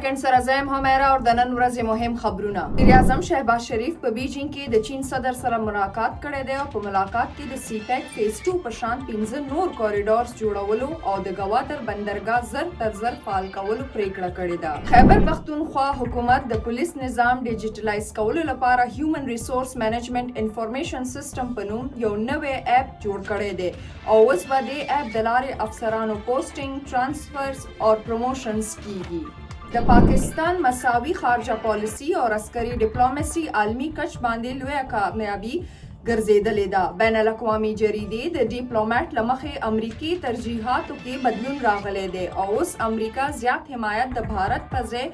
سیکنډ سره زم همیرا او د نن ورځې مهم خبرونه. وزیراعظم شهباز شریف په بیجینګ کې د چین صدر سره ملاقات کړی دی او په ملاقات کې د سی پیک فیز 2 په شان 15 نور کوریډورز جوړولو او د ګواتر بندرګاه زر تر زر فعال کولو پریکړه کړې ده. خیبر پختونخوا حکومت د پولیس نظام ډیجیټلایز کولو لپاره هیومن ریسورس مینجمنت انفارمیشن سیستم په نوم یو نوې اپ جوړ کړی دی او اوس به د اپ د لارې افسرانو پوسټینګ، ټرانسفرز او پروموشنز کیږي. د پاکستان مساوي خارجه پالیسی او عسکري ډیپلوماسي عالمي کچ باندې لویه کامیابي ګرځېدلې ده. بین الاقوامي جریدې د ډیپلوماټ له مخې امریکي ترجیحاتو کې بدلون راغلی دی او اوس امریکا زیات حمایت د بھارت په ځای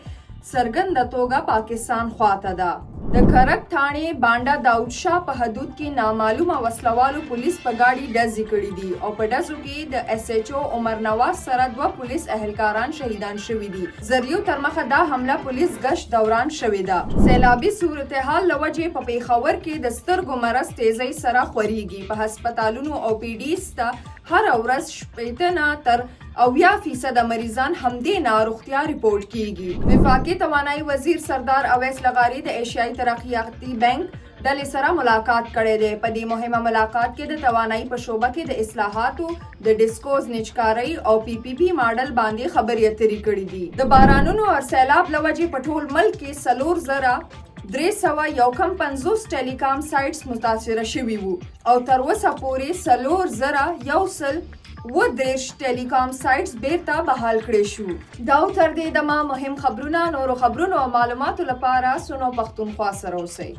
څرګنده توګه پاکستان خواته ده. د کرک تھاڼې بانډا داود شاه په حدود کې نامعلومه وسلوالو پولیس په ګاډي ډزې کړي دي او په ډزو کې د اس ایچ او عمر نواز سره 2 پولیس اهلکاران شهیدان شوي دي. زریو تر مخه دا حمله پولیس گشت دوران شوې ده. سیلابي صورتحال له وجې په پیښور کې د سترګو مرض تیزۍ سره خورېږي. په هسپتالونو او پی ډیز ته هر ورځ 80 تر 80% مریضان همدې ناروغتیا ریپورټ کیږي. وفاقي توانایي وزیر سردار اویس لغاري د ایشیایي ترقیاتي بینک ډلې سره ملاقات کړی دی. په دې مهمه ملاقات کې د توانایي په شعبه کې د اصلاحاتو، د ډیسکوز نجکارۍ او پی پی پی ماډل باندې خبرې اترې کړې دي. د بارانونو او سیلاب له وجې په ټول ملک کې 350 ټیلیکام سایټس متاثره شوي وو او تر اوسه پورې 4,130 ټیلیکام سایټس بیرته بحال کړي شو. دا تر دې دمه مهم خبرونه. نورو خبرونو او معلوماتو لپاره سنو پښتونخوا سره اوسئ.